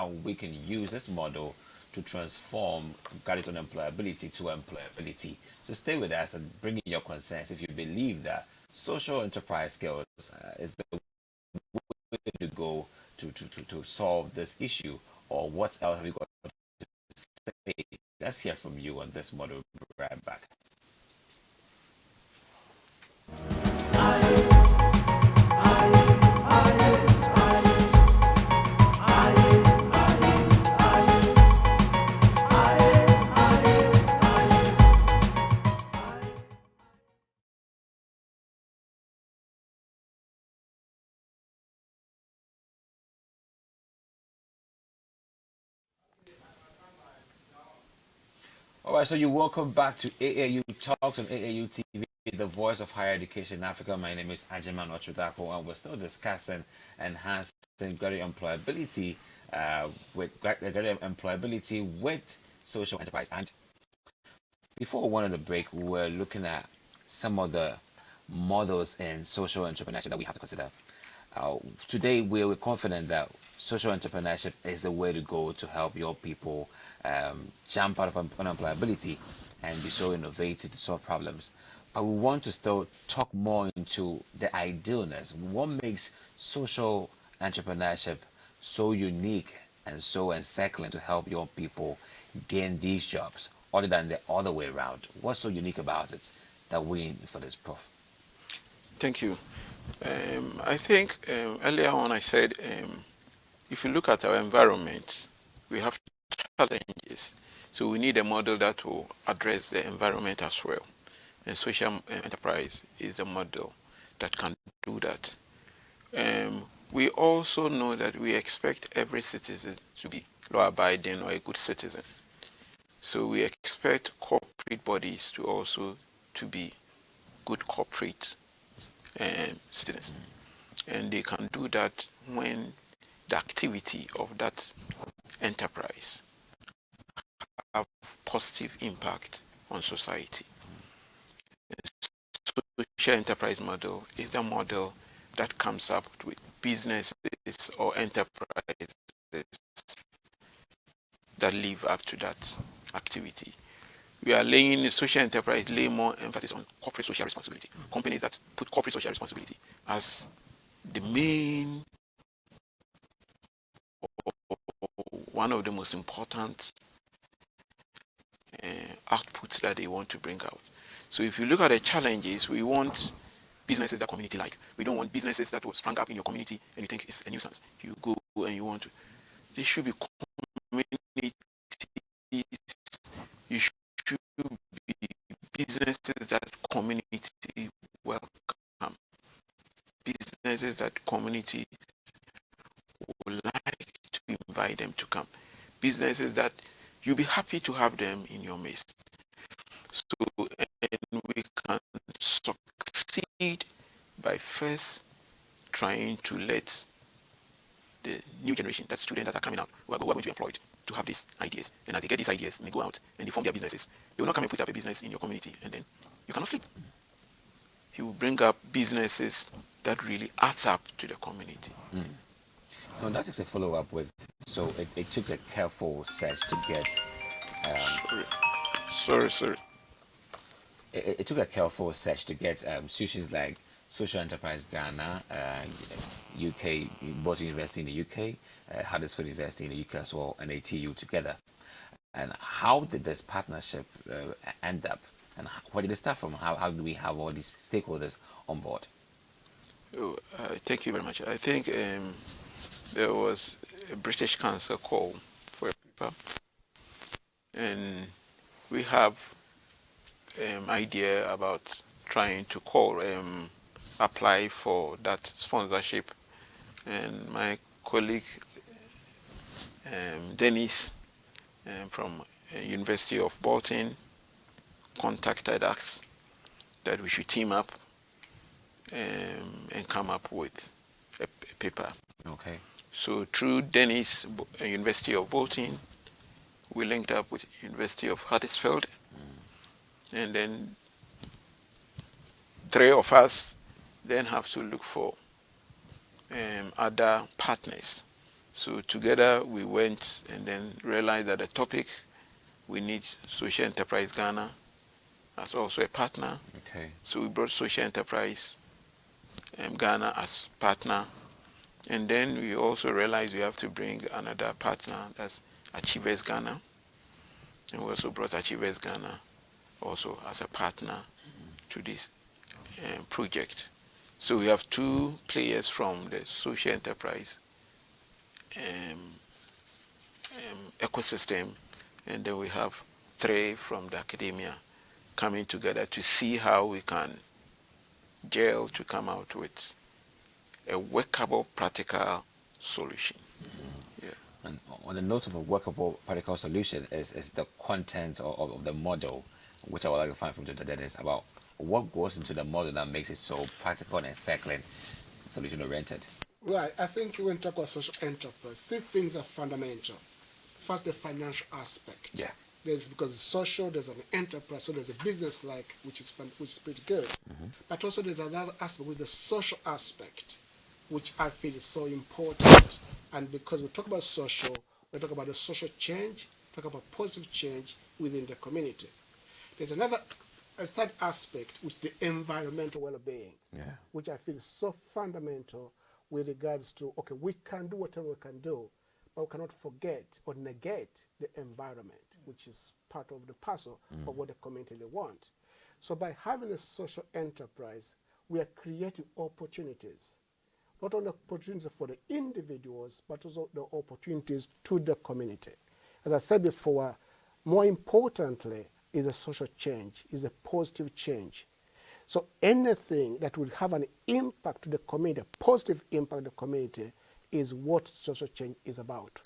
we can use this model to transform graduate unemployability to employability. So stay with us and bring in your concerns if you believe that social enterprise skills is the way to go to solve this issue, or what else have you got to say? Let's hear from you on this model. Right back. All right, so you welcome back to AAU Talks on AAU TV, the voice of higher education in Africa. My name is Ajiman Ochudako, and we're still discussing enhancing graduate employability with social enterprise. And before we went on the break, we were looking at some of the models in social entrepreneurship that we have to consider. Today, we're confident that social entrepreneurship is the way to go to help your people jump out of unemployability and be so innovative to solve problems. But we want to still talk more into the idealness. What makes social entrepreneurship so unique and so encircling to help your people gain these jobs, other than the other way around? What's so unique about it that we in for this, Prof? Thank you. I think earlier on I said if you look at our environment, we have challenges. So we need a model that will address the environment as well. And social enterprise is a model that can do that. We also know that we expect every citizen to be law-abiding or a good citizen. So we expect corporate bodies to also to be good corporate citizens. And they can do that when the activity of that enterprise have positive impact on society. Social enterprise model is the model that comes up with businesses or enterprises that live up to that activity. We are laying social enterprise lay more emphasis on corporate social responsibility. Companies that put corporate social responsibility as the main, one of the most important outputs that they want to bring out. So if you look at the challenges, we want businesses that community like. We don't want businesses that will sprang up in your community and you think it's a nuisance. You go and you want to. They should be community. You should be businesses that community welcome. Businesses that community would like to invite them to come. Businesses that you'll be happy to have them in your midst. So, and we can succeed by first trying to let the new generation, that students that are coming out, who are going to be employed, to have these ideas. And as they get these ideas and they go out and they form their businesses, they will not come and put up a business in your community and then you cannot sleep. He will bring up businesses that really adds up to the community. No, that is a follow-up with, so it took a careful search to get, Sorry. it took a careful search to get institutions like Social Enterprise Ghana, UK, both University in the UK, Huddersfield University in the UK as well, and ATU together. And how did this partnership end up? And where did it start from? How do we have all these stakeholders on board? Thank you very much. I think there was a British Council call for a paper, and we have idea about trying to apply for that sponsorship, and my colleague Dennis from University of Bolton contacted us that we should team up and come up with a paper. Okay. So through Dennis, University of Bolton, we linked up with University of Huddersfield, and then three of us then have to look for other partners. So together we went and then realized that the topic, we need Social Enterprise Ghana as also a partner. Okay. So we brought Social Enterprise Ghana as partner. And then we also realized we have to bring another partner, that's Achievers Ghana. And we also brought Achievers Ghana also as a partner to this project. So we have two players from the social enterprise ecosystem, and then we have three from the academia coming together to see how we can gel to come out with a workable, practical solution. Yeah. And on the note of a workable practical solution is the content of the model, which I would like to find from Dr. Dennis about what goes into the model that makes it so practical and cycling, solution oriented. Right. I think when you talk about social enterprise, three things are fundamental. First, the financial aspect. Yeah. There's because it's social, there's an enterprise, so there's a business like which is fun, which is pretty good. But also there's another aspect, which is the social aspect, which I feel is so important. And because we talk about social, we talk about the social change, talk about positive change within the community. There's a third aspect, which is the environmental well-being, Yeah. which I feel is so fundamental with regards to, okay, we can do whatever we can do, but we cannot forget or negate the environment, which is part of the puzzle of what the community they want. So by having a social enterprise, we are creating opportunities, not only opportunities for the individuals, but also the opportunities to the community. As I said before, more importantly is a social change, is a positive change. So anything that will have an impact to the community, a positive impact on the community, is what social change is about.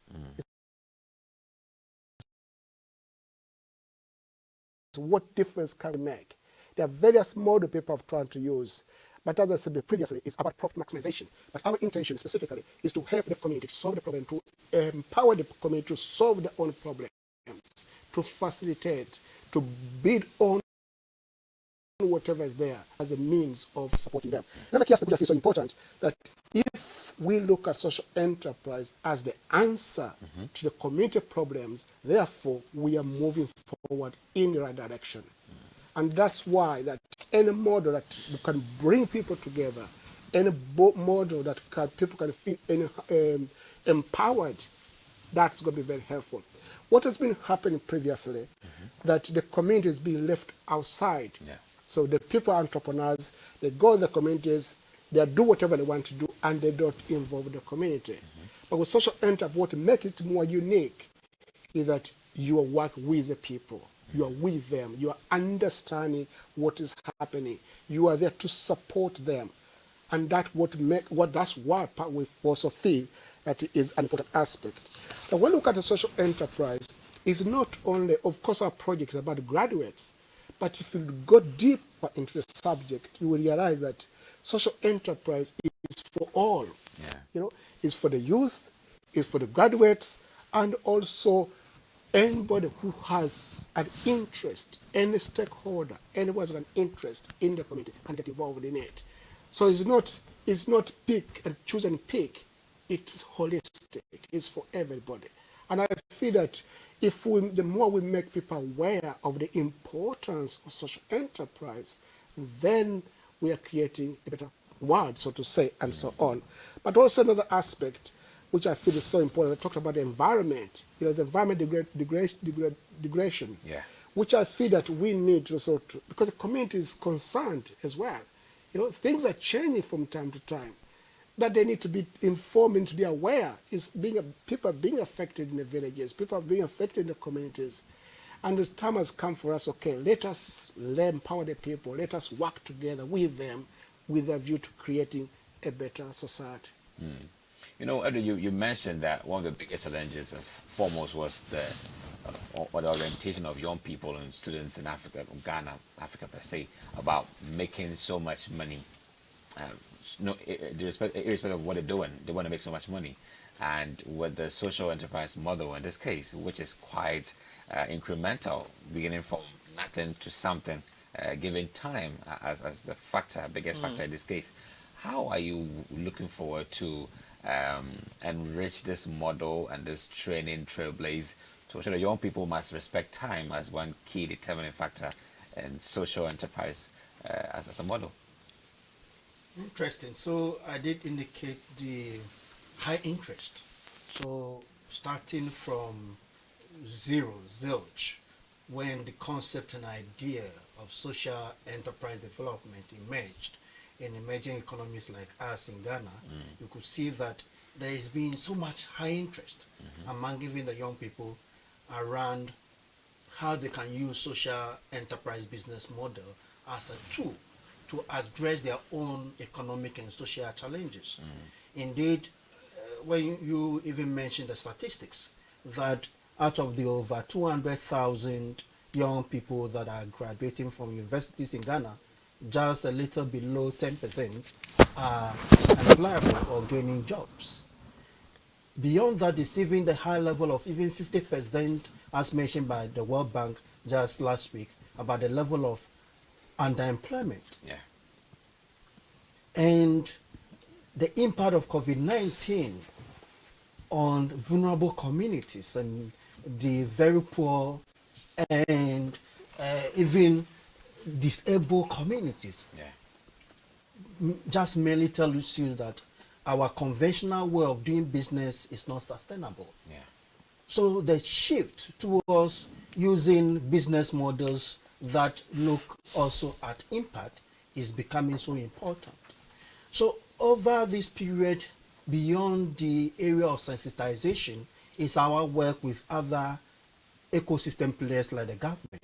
It's what difference can we make? There are various models people are trying to use, but as I said previously, it's about profit maximization. But our intention specifically is to help the community to solve the problem, to empower the community to solve their own problems, to facilitate, to bid on whatever is there as a means of supporting them. Another key aspect that I feel so important, that if we look at social enterprise as the answer to the community problems, therefore we are moving forward in the right direction. And that's why that any model that can bring people together, any model that people can feel empowered, that's going to be very helpful. What has been happening previously, that the community is being left outside. Yeah. So the people are entrepreneurs, they go in the communities, they do whatever they want to do, and they don't involve the community. But with social enterprise, what makes it more unique is that you work with the people. You are with them. You are understanding what is happening. You are there to support them. And that's that's why we also feel that it is an important aspect. Now, when we look at the social enterprise, it's not only, of course, our project is about graduates, but if you go deeper into the subject, you will realize that social enterprise is for all. Yeah. You know, it's for the youth, it's for the graduates, and also anybody who has an interest, any stakeholder, anyone who has an interest in the community can get involved in it. So it's not pick and choose and pick. It's holistic. It's for everybody. And I feel that the more we make people aware of the importance of social enterprise, then we are creating a better world, so to say, and so on. But also another aspect, which I feel is so important, I talked about the environment. There's environment degradation, Yeah. which I feel that we need to sort of, because the community is concerned as well. You know, things are changing from time to time, that they need to be informed and to be aware. People are being affected in the villages, people are being affected in the communities. And the time has come for us, okay, let us empower the people, let us work together with them with a view to creating a better society. You know, Edu, you mentioned that one of the biggest challenges foremost was the orientation of young people and students in Africa, Ghana, Africa per se, about making so much money. Irrespective of what they're doing, they want to make so much money. And with the social enterprise model in this case, which is quite incremental, beginning from nothing to something, given time as the biggest factor in this case, how are you looking forward to enrich this model and this training trailblaze to show that young people must respect time as one key determining factor in social enterprise as a model. Interesting. So I did indicate the high interest. So starting from zero, zilch, when the concept and idea of social enterprise development emerged in emerging economies like us in Ghana, you could see that there has been so much high interest among even the young people around how they can use social enterprise business model as a tool to address their own economic and social challenges. Indeed, when you even mentioned the statistics, that out of the over 200,000 young people that are graduating from universities in Ghana, just a little below 10% are employable or gaining jobs. Beyond that is even the high level of even 50%, as mentioned by the World Bank just last week, about the level of underemployment. Yeah. And the impact of COVID-19 on vulnerable communities and the very poor and even disabled communities Yeah. just merely tells you that our conventional way of doing business is not sustainable. Yeah. So the shift towards using business models that look also at impact is becoming so important. So over this period, beyond the area of sensitization, is our work with other ecosystem players like the government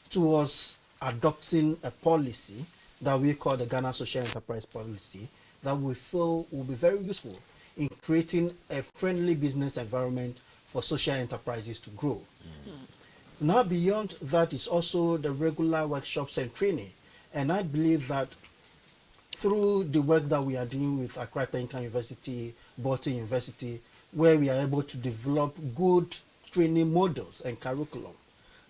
towards adopting a policy that we call the Ghana Social Enterprise Policy that we feel will be very useful in creating a friendly business environment for social enterprises to grow. Now beyond that is also the regular workshops and training. And I believe that through the work that we are doing with Accra Technical University, Bote University, where we are able to develop good training models and curriculum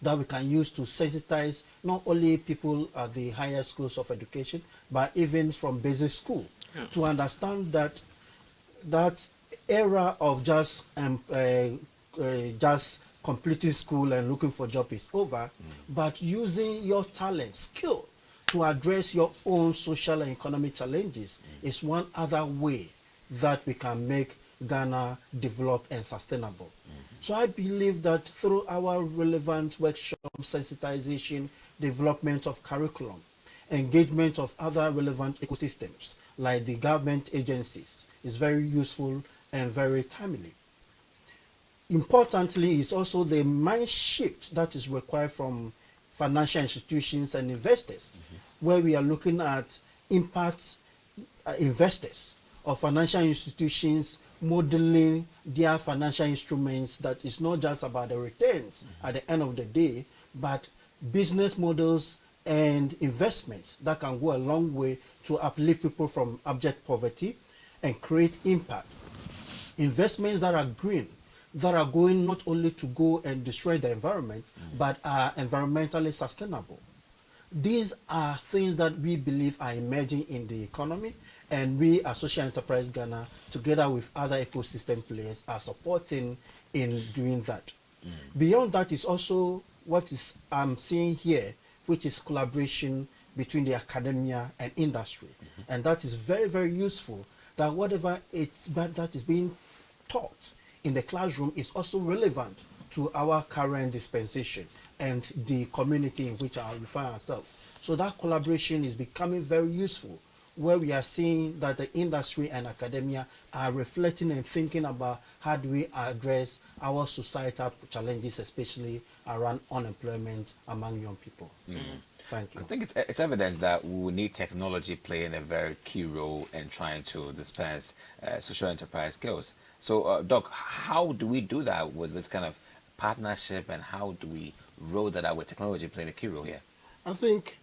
that we can use to sensitize not only people at the higher schools of education, but even from basic school, to understand that that era of just completing school and looking for job is over, but using your talent, skill to address your own social and economic challenges is one other way that we can make Ghana develop and sustainable. So I believe that through our relevant workshop, sensitization, development of curriculum, engagement of other relevant ecosystems like the government agencies is very useful and very timely. Importantly is also the mind shift that is required from financial institutions and investors, where we are looking at impact investors or financial institutions modeling their financial instruments that is not just about the returns at the end of the day, but business models and investments that can go a long way to uplift people from abject poverty and create impact. Investments that are green, that are going not only to go and destroy the environment, but are environmentally sustainable. These are things that we believe are emerging in the economy, and we as Social Enterprise Ghana, together with other ecosystem players, are supporting in doing that. Beyond that is also what is I'm seeing here, which is collaboration between the academia and industry. And that is very, very useful, that whatever that is being taught in the classroom is also relevant to our current dispensation and the community in which we find ourselves. So that collaboration is becoming very useful, where we are seeing that the industry and academia are reflecting and thinking about how do we address our societal challenges, especially around unemployment among young people. Thank you. I think it's evident that we will need technology playing a very key role in trying to dispense social enterprise skills. So, Doc, how do we do that with kind of partnership, and how do we roll that out with technology playing a key role here? I think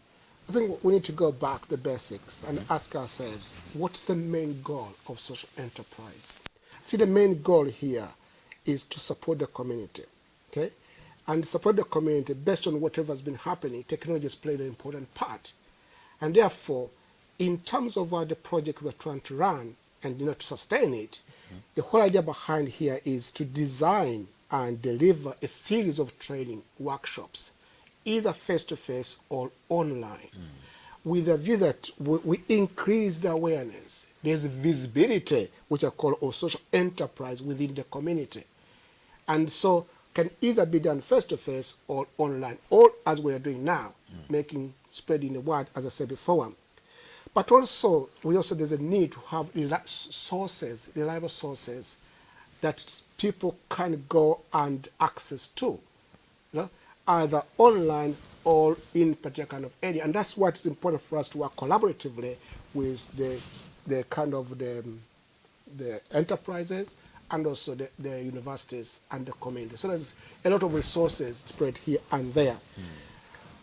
we need to go back to the basics and ask ourselves, what's the main goal of social enterprise? See, the main goal here is to support the community, okay? And support the community based on whatever has been happening. Technology has played an important part. And therefore, in terms of the project we're trying to run, and to sustain it, the whole idea behind here is to design and deliver a series of training workshops, either face-to-face or online, with a view that we increase the awareness. There's visibility, which I call a social enterprise within the community. And so can either be done face-to-face or online, or as we are doing now, spreading the word, as I said before. But also, there's a need to have reliable sources that people can go and access to, either online or in particular kind of area. And that's why it's important for us to work collaboratively with the kind of the enterprises and also the universities and the community. So there's a lot of resources spread here and there.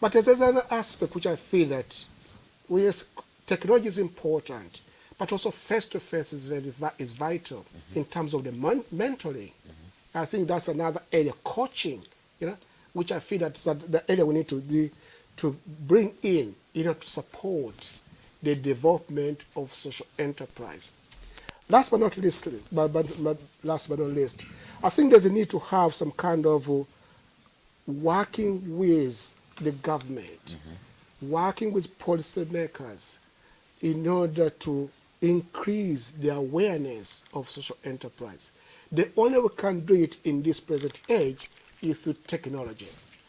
But there's another aspect which I feel that technology is important, but also face-to-face is vital in terms of the mentoring. I think that's another area, coaching, which I feel that's the area we need to bring in, to support the development of social enterprise. Last but not least, I think there's a need to have some kind of working with the government, working with policymakers in order to increase the awareness of social enterprise. The only way we can do it in this present age is through technology.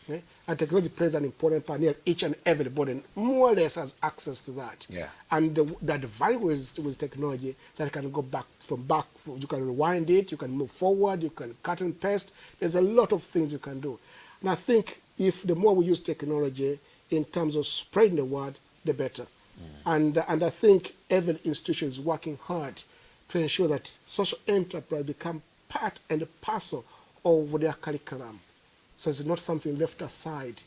Okay? And technology plays an important part. Near each and everybody more or less has access to that. Yeah. And the advantage with technology that can go back, you can rewind it, you can move forward, you can cut and paste. There's a lot of things you can do. And I think if the more we use technology in terms of spreading the word, the better. And I think every institution is working hard to ensure that social enterprise become part and parcel of their curriculum. So it's not something left aside.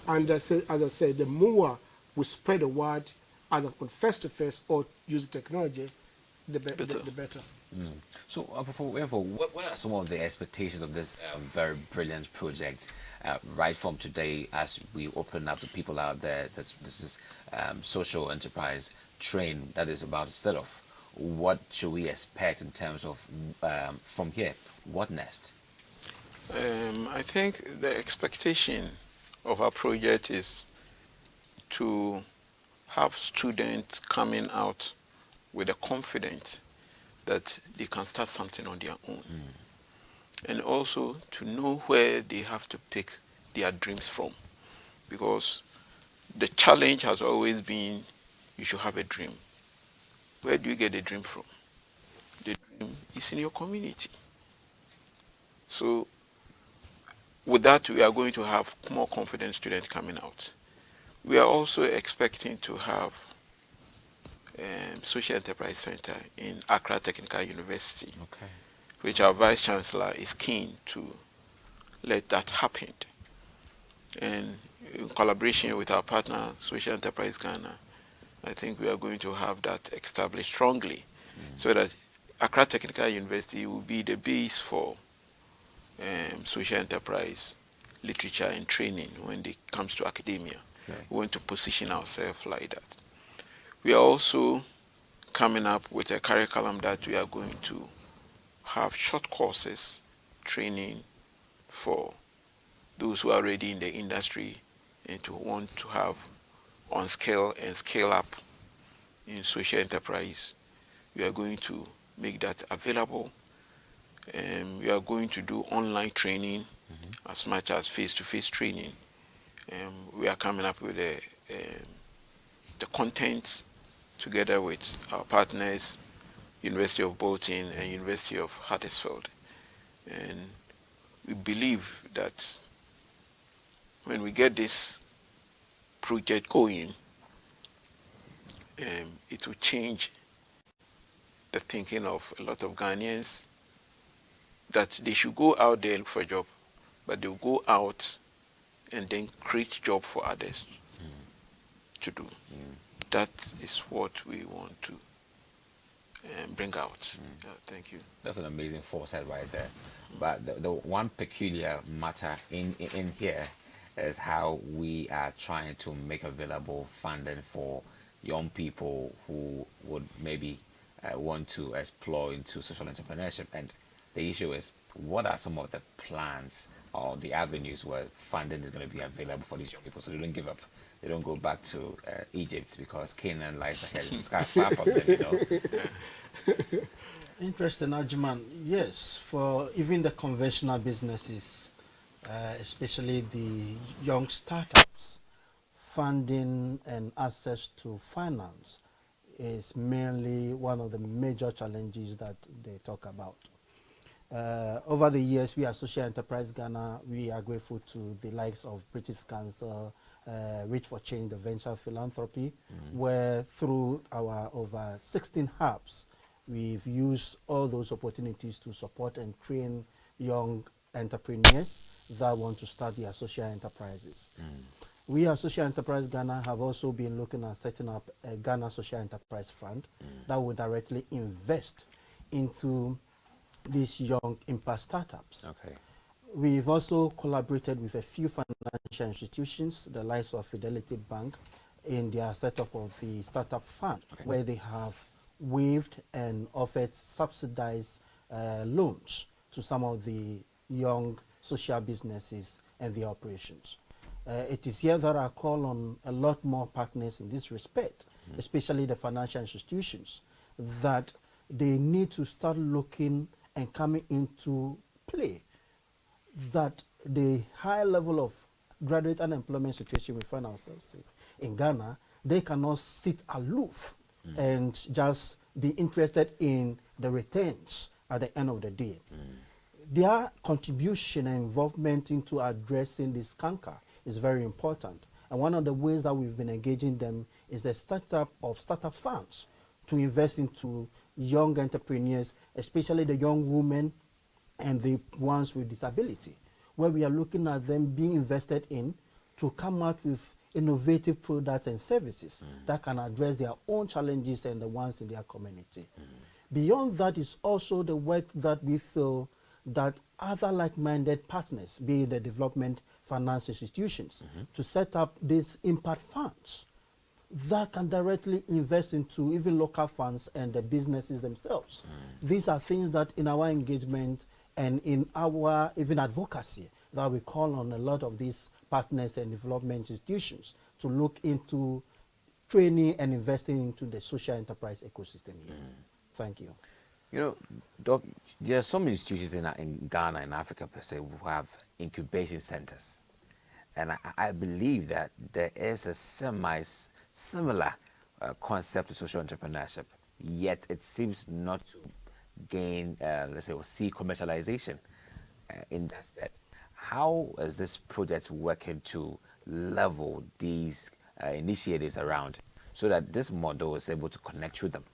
And as I say, the more we spread the word, either on face-to-face or use technology, the better. So, what are some of the expectations of this very brilliant project right from today as we open up to people out there that this is social enterprise train that is about to start off? What should we expect in terms of from here? What next? I think the expectation of our project is to have students coming out with the confidence that they can start something on their own. And also to know where they have to pick their dreams from. Because the challenge has always been you should have a dream. Where do you get the dream from? The dream is in your community. So with that, we are going to have more confident students coming out. We are also expecting to have Social Enterprise Center in Accra Technical University, which our Vice Chancellor is keen to let that happen. And in collaboration with our partner, Social Enterprise Ghana, I think we are going to have that established strongly so that Accra Technical University will be the base for social enterprise literature and training when it comes to academia. We want to position ourselves like that. We are also coming up with a curriculum that we are going to have short courses, training for those who are already in the industry and to want to have on scale and scale up in social enterprise. We are going to make that available. And we are going to do online training as much as face-to-face training. We are coming up with the content together with our partners, University of Bolton and University of Huddersfield. And we believe that when we get this project going, it will change the thinking of a lot of Ghanaians that they should go out there and look for a job, but they'll go out and then create job for others to do. That is what we want to bring out. Thank you. That's an amazing foresight right there. But the one peculiar matter in here is how we are trying to make available funding for young people who would maybe want to explore into social entrepreneurship, and the issue is, what are some of the plans or the avenues where funding is going to be available for these young people, so they don't give up, they don't go back to Egypt, because Canaan lies ahead. It's kind of far from them, you know. Interesting, Ajman. Yes, for even the conventional businesses, especially the young startups, funding and access to finance is mainly one of the major challenges that they talk about. Over the years, we as Social Enterprise Ghana, we are grateful to the likes of British Council, Reach for Change, the venture philanthropy, where through our over 16 hubs, we've used all those opportunities to support and train young entrepreneurs that want to start their social enterprises. We as Social Enterprise Ghana have also been looking at setting up a Ghana Social Enterprise Fund that will directly invest into these young impact startups. Okay. We've also collaborated with a few financial institutions, the likes of Fidelity Bank, in their setup of the startup fund, where they have waived and offered subsidized loans to some of the young social businesses and their operations. It is here that I call on a lot more partners in this respect, especially the financial institutions, that they need to start looking and coming into play, that the high level of graduate unemployment situation we find ourselves in Ghana, they cannot sit aloof and just be interested in the returns at the end of the day. Their contribution and involvement into addressing this canker is very important. And one of the ways that we've been engaging them is the startup of startup funds to invest into young entrepreneurs, especially the young women and the ones with disability, where we are looking at them being invested in to come out with innovative products and services that can address their own challenges and the ones in their community. Beyond that is also the work that we feel that other like-minded partners, be it the development finance institutions, to set up these impact funds that can directly invest into even local funds and the businesses themselves. These are things that in our engagement and in our even advocacy that we call on a lot of these partners and development institutions to look into training and investing into the social enterprise ecosystem here. Thank you. You know, Doc, there are some institutions in Ghana and Africa per se who have incubation centers. And I believe that there is a similar concept to social entrepreneurship, yet it seems not to gain, let's say, or see commercialization in that stead. How is this project working to level these initiatives around so that this model is able to connect with them?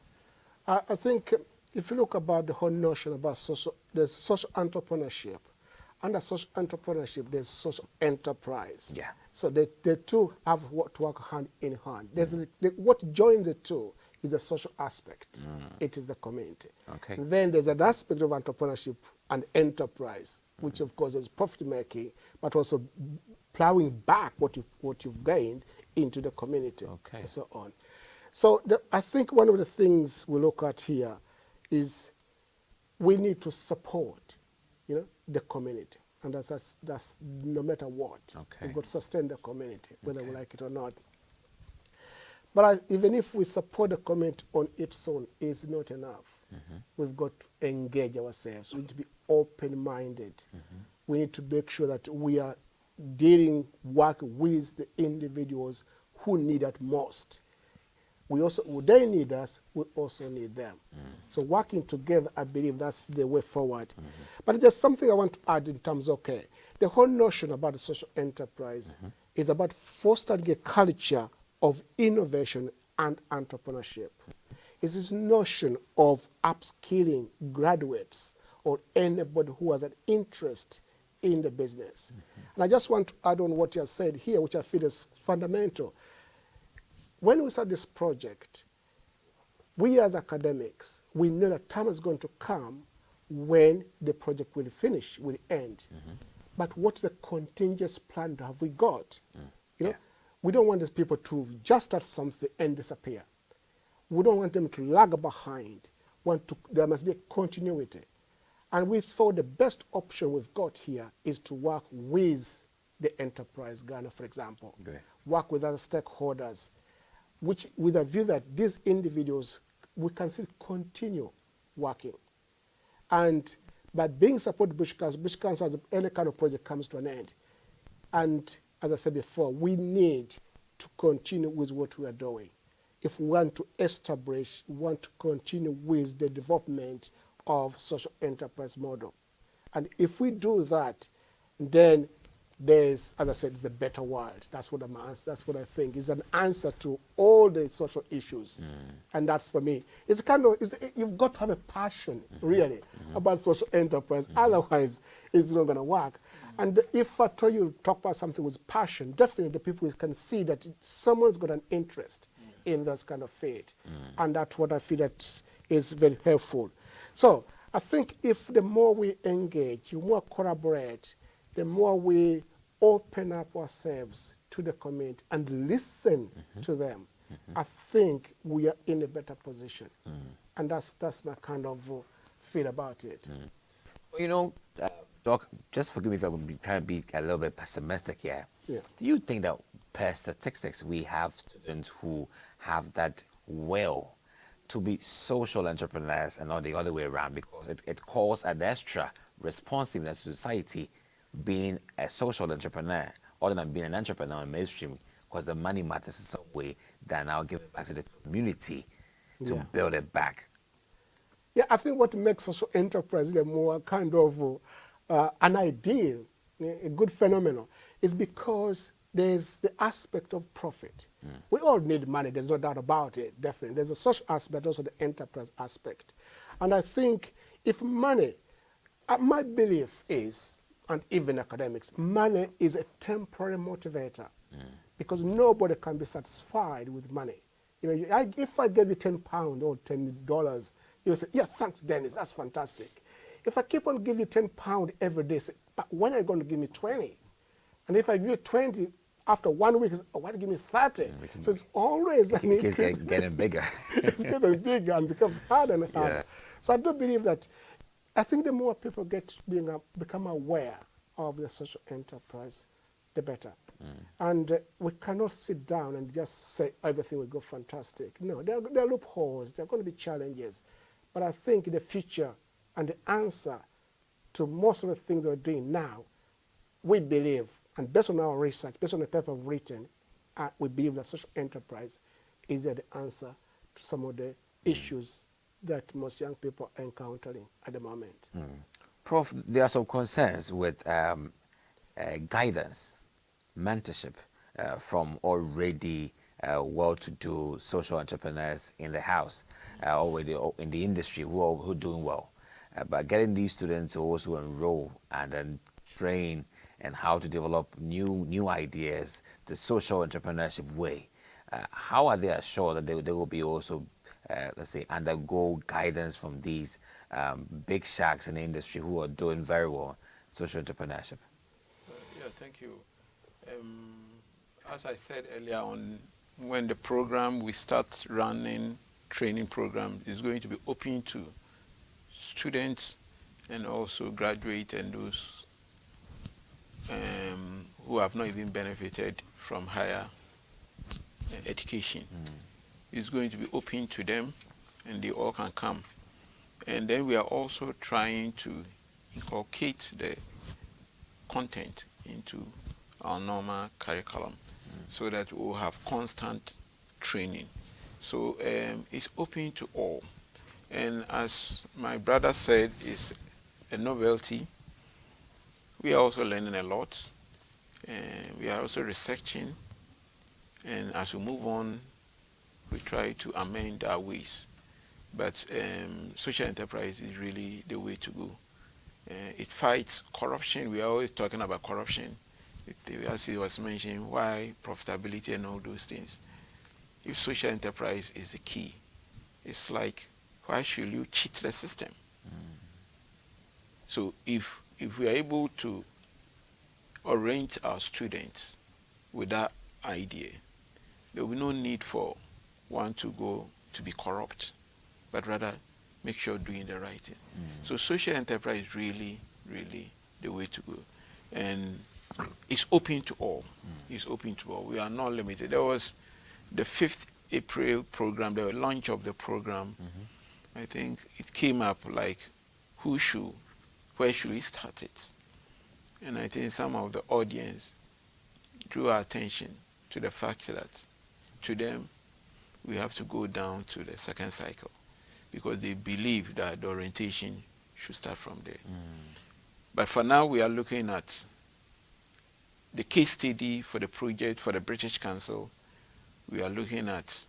I think if you look about the whole notion about there's social entrepreneurship. Under social entrepreneurship, there's social enterprise. Yeah. So the two have to work hand in hand. There's what joins the two is the social aspect. It is the community. Okay. Then there's an aspect of entrepreneurship and enterprise, which of course is profit making, but also plowing back what you've gained into the community, Okay. and so on. So I think one of the things we look at here is we need to support, the community, and that's no matter what. Okay. We've got to sustain the community, whether we like it or not. But even if we support the community on its own, it's not enough. We've got to engage ourselves. We need to be open-minded. We need to make sure that we are work with the individuals who need it most. They need us, we also need them. So working together, I believe that's the way forward. But there's something I want to add in terms of, the whole notion about the social enterprise is about fostering a culture of innovation and entrepreneurship. It's this notion of upskilling graduates or anybody who has an interest in the business. And I just want to add on what you have said here, which I feel is fundamental. When we start this project, we as academics, we know that time is going to come when the project will finish, will end. But what's the contingency plan have we got? We don't want these people to just start something and disappear. We don't want them to lag behind. there must be a continuity. And we thought the best option we've got here is to work with the enterprise, Ghana, for example, work with other stakeholders, which with a view that these individuals, we can still continue working. And by being supported Bush Council, as any kind of project comes to an end. And as I said before, we need to continue with what we are doing. If we want to establish, we want to continue with the development of social enterprise model. And if we do that, then there's, as I said, it's the better world. That's what that's what I think is an answer to all the social issues. And that's for me. It's kind of, you've got to have a passion, really, about social enterprise. Otherwise, it's not going to work. And if I tell you talk about something with passion, definitely the people can see that someone's got an interest in this kind of field. And that's what I feel that is very helpful. So I think if the more we engage, the more collaborate, the more we open up ourselves to the community and listen to them, I think we are in a better position. And that's my kind of feel about it. Well, you know, Doc, just forgive me if I'm trying to be a little bit pessimistic here. Yeah. Do you think that per statistics we have students who have that will to be social entrepreneurs and not the other way around, because it calls an extra responsiveness to society being a social entrepreneur other than being an entrepreneur in mainstream, because the money matters in some way than now giving back to the community to build it back? Yeah, I think what makes social enterprise the more kind of an ideal, a good phenomenon, is because there's the aspect of profit. We all need money, there's no doubt about it, definitely. There's a social aspect, also the enterprise aspect. And I think if money, my belief is, and even academics, money is a temporary motivator because nobody can be satisfied with money. You know, if I gave you £10 or $10, you'll say, yeah, thanks, Dennis, that's fantastic. If I keep on giving you £10 every day, say, but when are you going to give me 20? And if I give you 20, after 1 week, oh, why do you give me 30? So it's always an increase. It's getting bigger. It's getting bigger and becomes harder and harder. Yeah. So I do believe that, I think the more people become aware of the social enterprise, the better. And we cannot sit down and just say everything will go fantastic. No, there are loopholes, there are going to be challenges. But I think the future and the answer to most of the things we're doing now, we believe, and based on our research, based on the paper we've written, we believe that social enterprise is the answer to some of the issues that most young people are encountering at the moment. Prof, there are some concerns with guidance, mentorship from already well-to-do social entrepreneurs in the house, already in the industry who are doing well. But getting these students to also enroll and then train and how to develop new ideas, the social entrepreneurship way. How are they assured that they will be also, let's say, undergo guidance from these big sharks in the industry who are doing very well social entrepreneurship? Yeah, thank you. As I said earlier on, when the program we start running training program is going to be open to students and also graduates and those who have not even benefited from higher education. It's going to be open to them and they all can come. And then we are also trying to inculcate the content into our normal curriculum so that we'll have constant training. So it's open to all. And as my brother said, it's a novelty. We are also learning a lot. We are also researching. And as we move on, we try to amend our ways. But social enterprise is really the way to go. It fights corruption. We are always talking about corruption. As he was mentioning, why profitability and all those things. If social enterprise is the key, it's like, why should you cheat the system? So if we are able to orient our students with that idea, there will be no need for one to go to be corrupt, but rather make sure doing the right thing. So social enterprise is really, really the way to go. And it's open to all. It's open to all. We are not limited. There was the 5th April program, the launch of the program. I think it came up like, where should we start it? And I think some of the audience drew our attention to the fact that to them, we have to go down to the second cycle because they believe that the orientation should start from there. But for now, we are looking at the case study for the project for the British Council. We are looking at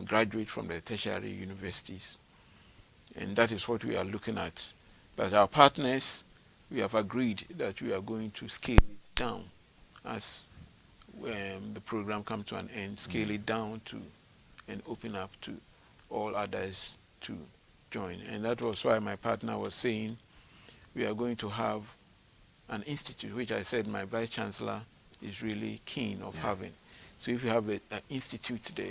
graduates from the tertiary universities. And that is what we are looking at. But our partners, we have agreed that we are going to scale it down as the program comes to an end, scale it down to and open up to all others to join. And that was why my partner was saying we are going to have an institute, which I said my vice chancellor is really keen of having. So if you have an institute there,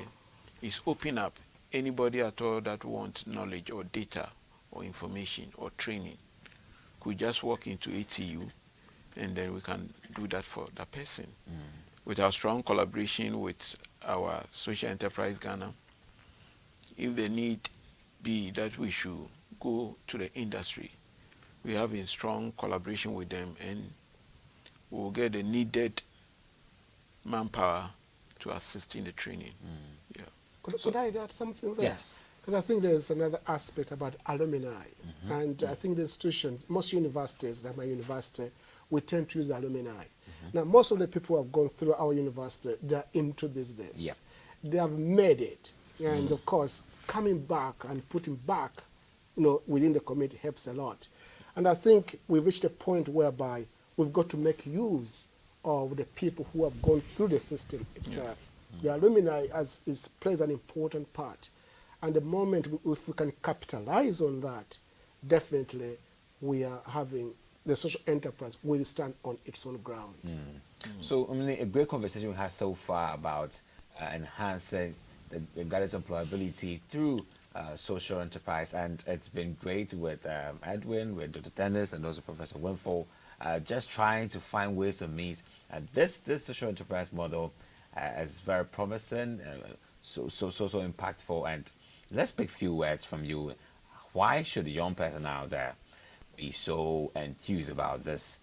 it's open up anybody at all that wants knowledge or data or information or training could just walk into ATU and then we can do that for that person. With our strong collaboration with our social enterprise Ghana, if the need be that we should go to the industry, we have a strong collaboration with them and we'll get the needed manpower to assist in the training. Yeah. Could I add something there? Yes. Because I think there's another aspect about alumni. And I think the institutions, most universities, like my university, we tend to use alumni. Now, most of the people who have gone through our university, they're into business. Yep. They have made it. And of course, coming back and putting back, within the community helps a lot. And I think we've reached a point whereby we've got to make use of the people who have gone through the system itself. The alumni plays an important part. And the moment if we can capitalize on that, definitely we are having the social enterprise will stand on its own ground. So, I mean, a great conversation we had so far about enhancing the guidance employability through social enterprise, and it's been great with Edwin, with Dr. Dennis, and also Professor Winful, just trying to find ways and means. This social enterprise model is very promising, so impactful. And let's pick a few words from you. Why should the young person out there be so enthused about this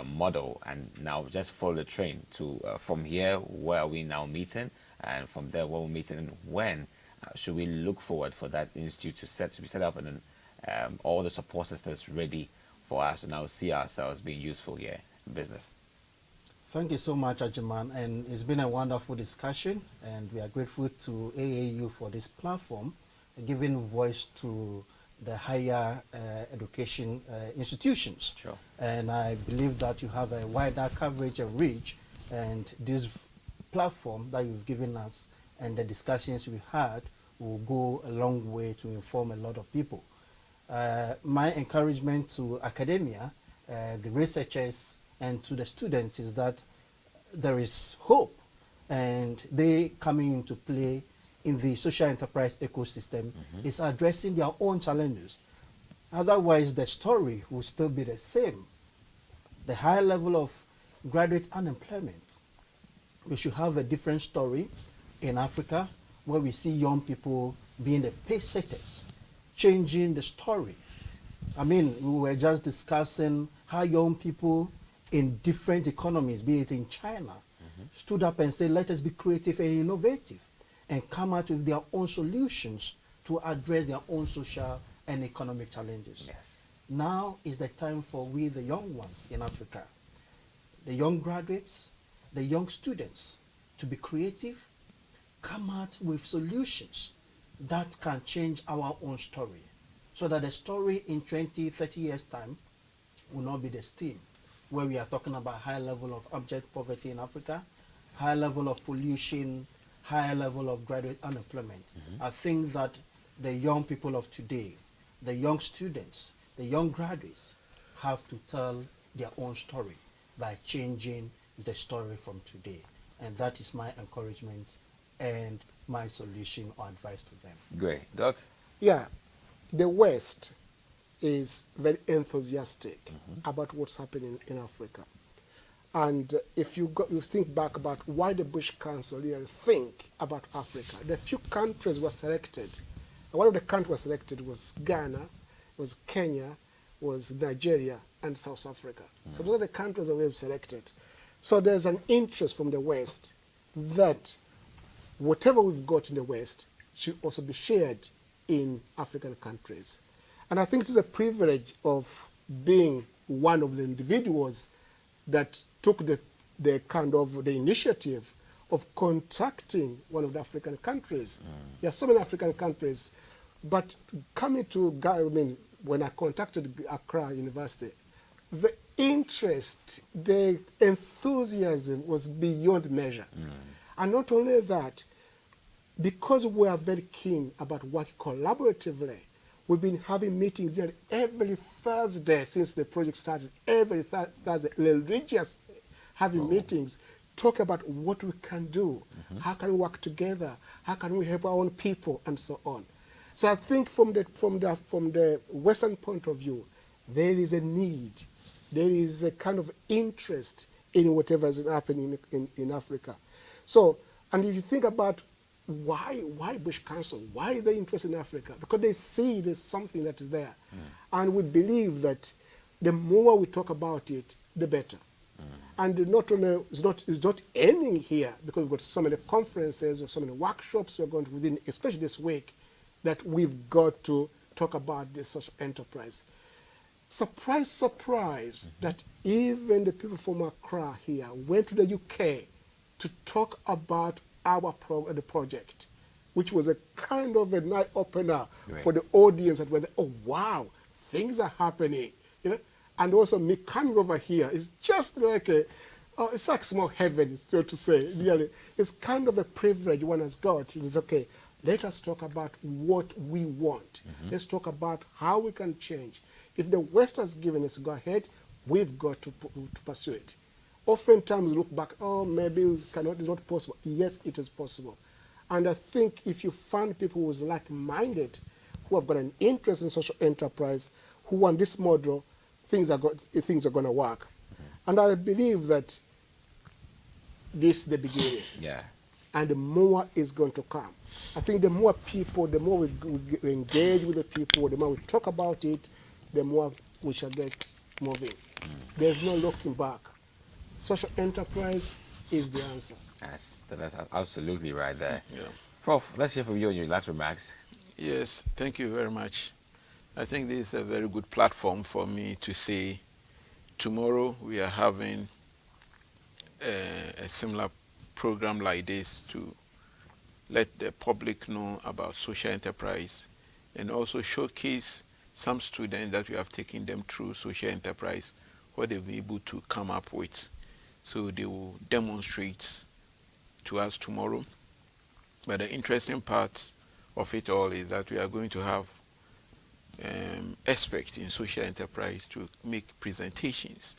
model and now just follow the train to from here, where are we now meeting, and from there where we're meeting, and when should we look forward for that institute to be set up, and then all the support systems ready for us to now see ourselves being useful here in business? Thank you so much, Ajiman, and it's been a wonderful discussion, and we are grateful to AAU for this platform, giving voice to the higher education institutions. Sure. And I believe that you have a wider coverage and reach, and this platform that you've given us and the discussions we had will go a long way to inform a lot of people. My encouragement to academia, the researchers, and to the students is that there is hope, and they coming into play in the social enterprise ecosystem is addressing their own challenges. Otherwise, the story will still be the same. The high level of graduate unemployment. We should have a different story in Africa, where we see young people being the pace setters, changing the story. I mean, we were just discussing how young people in different economies, be it in China, stood up and said, let us be creative and innovative, and come out with their own solutions to address their own social and economic challenges. Yes. Now is the time for we, the young ones in Africa, the young graduates, the young students, to be creative, come out with solutions that can change our own story, so that the story in 20, 30 years' time will not be the same, where we are talking about high level of abject poverty in Africa, high level of pollution, high level of graduate unemployment. I think that the young people of today, the young students, the young graduates have to tell their own story by changing the story from today. And that is my encouragement and my solution or advice to them. Great. Doc? Yeah, the West is very enthusiastic about what's happening in Africa. And if you think back about why the Bush Council really think about Africa, the few countries were selected. One of the countries was selected was Ghana, was Kenya, was Nigeria, and South Africa. So those are the countries that we've selected. So there's an interest from the West that whatever we've got in the West should also be shared in African countries. And I think it is a privilege of being one of the individuals that took the kind of the initiative of contacting one of the African countries. There are so many African countries, but coming to Ghana, I mean, when I contacted Accra University, the interest, the enthusiasm was beyond measure. And not only that, because we are very keen about working collaboratively, we've been having meetings there every Thursday since the project started. Every Thursday, religious having meetings, talk about what we can do, how can we work together, how can we help our own people, and so on. So I think from the Western point of view, there is a need, there is a kind of interest in whatever is happening in Africa. So, and if you think about why Bush Council, why are they interested in Africa? Because they see there's something that is there. And we believe that the more we talk about it, the better. And not only, it's not ending here, because we've got so many conferences or so many workshops we're going to within, especially this week, that we've got to talk about this social enterprise. Surprise, surprise, that even the people from Accra here went to the UK to talk about the project, which was a kind of an eye-opener for the audience that were there. Oh, wow, things are happening. You know? And also me coming over here is just like it's like small heaven, so to say. Really, it's kind of a privilege one has got. It's okay, let us talk about what we want. Let's talk about how we can change. If the West has given us go ahead, we've got to pursue it. Oftentimes look back, oh, maybe it's not possible. Yes, it is possible. And I think if you find people who are like-minded, who have got an interest in social enterprise, who want this model, things are going to work. And I believe that this is the beginning. And more is going to come. I think the more people, the more we engage with the people, the more we talk about it, the more we shall get moving. There's no looking back. Social enterprise is the answer. That's absolutely right there. Yeah. Prof, let's hear from you and your last remarks. Yes, thank you very much. I think this is a very good platform for me to say tomorrow we are having a similar program like this to let the public know about social enterprise and also showcase some students that we have taken them through social enterprise, what they've been able to come up with. So they will demonstrate to us tomorrow. But the interesting part of it all is that we are going to have experts in social enterprise to make presentations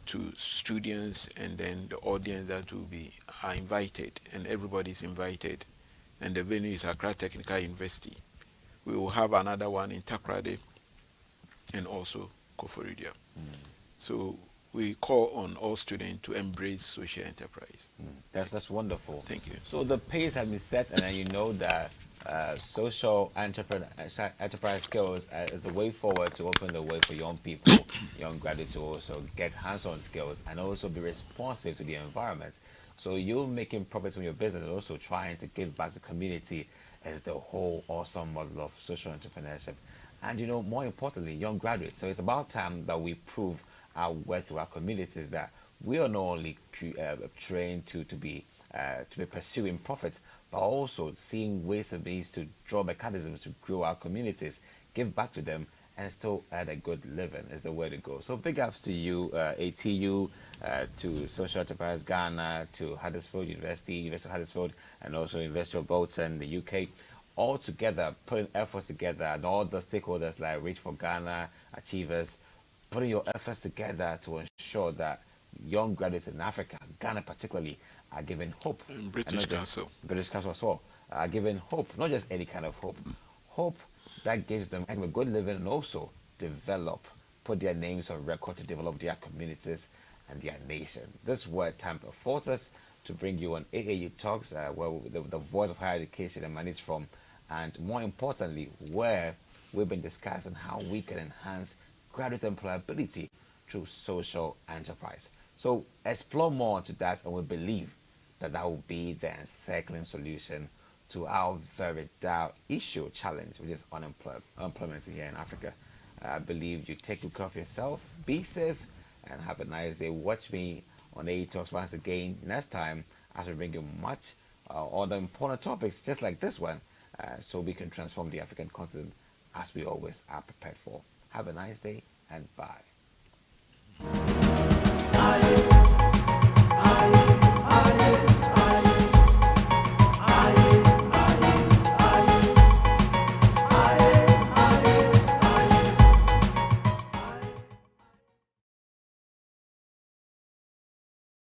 to students, and then the audience that are invited, and everybody is invited. And the venue is Accra Technical University. We will have another one in Takoradi and also Koforidua. So we call on all students to embrace social enterprise. That's wonderful. Thank you. So the pace has been set, and then you know that social enterprise skills is the way forward to open the way for young people, young graduates to also get hands-on skills and also be responsive to the environment. So you making profits from your business and also trying to give back to the community is the whole awesome model of social entrepreneurship. And you know, more importantly, young graduates. So it's about time that we prove our worth to our communities, that we are not only trained to be pursuing profits, but also seeing ways and means to draw mechanisms to grow our communities, give back to them, and still add a good living is the way to go. So big ups to you, ATU, to Social Enterprise Ghana, to Huddersfield University of Huddersfield, and also University of Bolton, the UK, all together, putting efforts together, and all the stakeholders like Reach for Ghana, Achievers, putting your efforts together to ensure that young graduates in Africa, Ghana particularly, are given hope. British Council. British Council as well, are given hope, not just any kind of hope, hope that gives them a good living and also develop, put their names on record to develop their communities and their nation. This is where time affords us to bring you on AAU Talks, where the voice of higher education emanates from, and more importantly, where we've been discussing how we can enhance graduate employability through social enterprise. So explore more into that, and we believe that that will be the encircling solution to our very dire issue challenge, which is unemployment here in Africa. I believe you take good care of yourself, be safe, and have a nice day. Watch me on AAU Talks once again next time as we bring you much other important topics just like this one, so we can transform the African continent as we always are prepared for. Have a nice day and bye.